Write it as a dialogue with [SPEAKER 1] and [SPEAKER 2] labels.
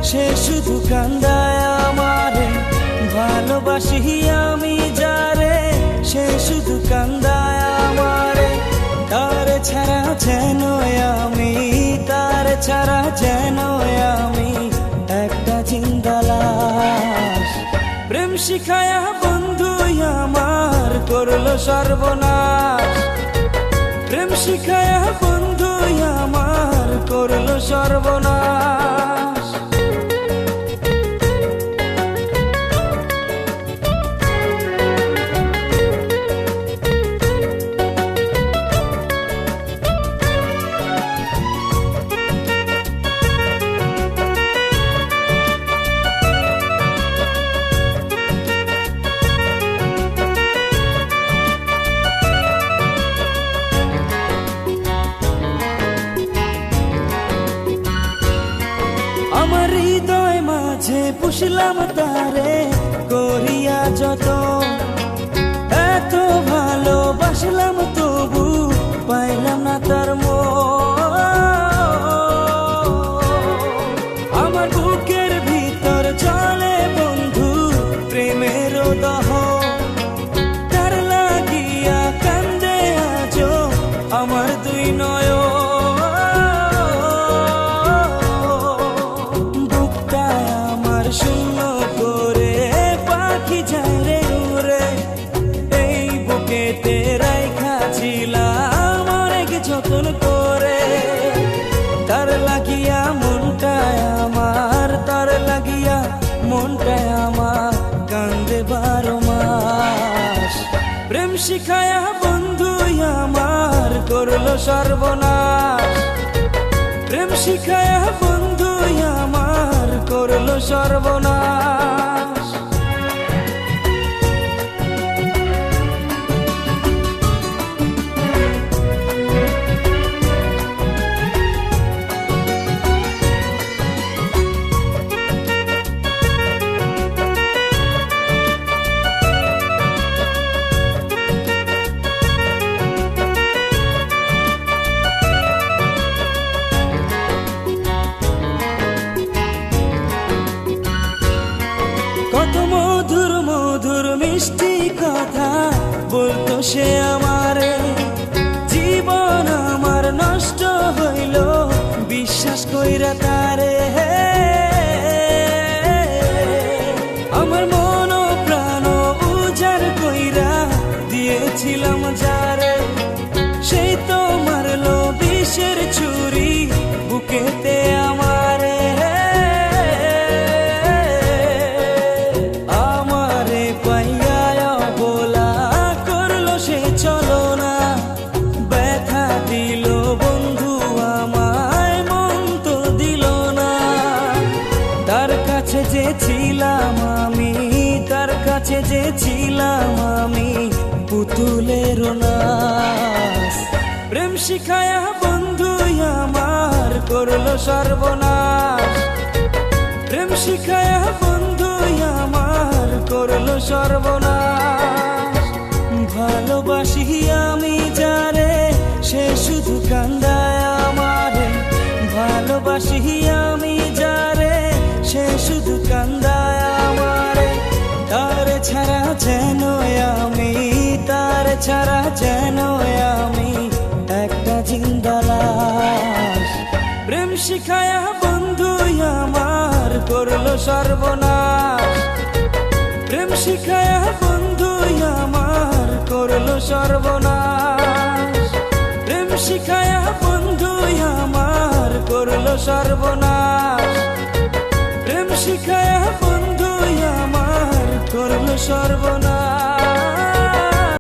[SPEAKER 1] সে শুধু কান্দায় আমারে। ভালোবাসি আমি যারে, সে শুধু কান্দায় আমারে। তার ছাড়া যেন আমি, তার ছাড়া যেন আমি একটা জিন্দা লাশ। প্রেম শিখায়া বন্ধু আমার করলো সর্বনাশ। প্রেম শিখায়া বন্ধু আমার করলো সর্বনাশ। আমার হৃদয় মাঝে পুষলাম তারে করিয়া যত, এত ভালোবাসলাম তবু পাইলাম না তার মন। আমার বুকের ভিতর চলে বন্ধু প্রেমের দহন। তার লাগিয়া কান্দে আজো আমার দুই নয়ন। শূন্য করে পাখি যায় রে উড়ে, এই বুকেতে রাইখা ছিলাম অনেক যত্ন করে। তার লাগিয়া মনটায় আমার, তার লাগিয়া মনটায় আমার কান্দে 12 মাস। প্রেম শিখায়া বন্ধু আমার করলো সর্বনাশ। প্রেম শিখায়া বন্ধু আমার করলো সর্বনাশ। কত মধুর মধুর মিষ্টি কথা বলতো সে আমারে। জীবন আমার নষ্ট হইল বিশ্বাস কইরা তারে। আমার মন প্রাণ উজাড় কইরা দিয়েছিলাম যারে, সেই তো মারলো বিষের ছুরি বুকেতে আমারে। তার কাছে যে ছিলাম আমি, তার কাছে যে ছিলাম আমি পুতুলের নাশ। প্রেম শিখায়া বন্ধু আমার করলো সর্বনাশ। প্রেম শিখায়া বন্ধু আমার করলো সর্বনাশ। ভালোবাসি আমি যারে, সে শুধু কান্দায় আমারে। ভালোবাসি আমি যারে, সে শুধু কান্দায় আমারে। তার ছাড়া যেন আমি, তার ছাড়া যেন আমি একটা জিন্দা লাশ। প্রেম শিখায়া বন্ধু আমার করলো সর্বনাশ। প্রেম শিখায়া বন্ধু আমার করলো সর্বনাশ। প্রেম শিখায়া বন্ধু আমার করলো সর্বনাশ। প্রেম শিখায়া বন্ধু আমার করলো সর্বনাশ।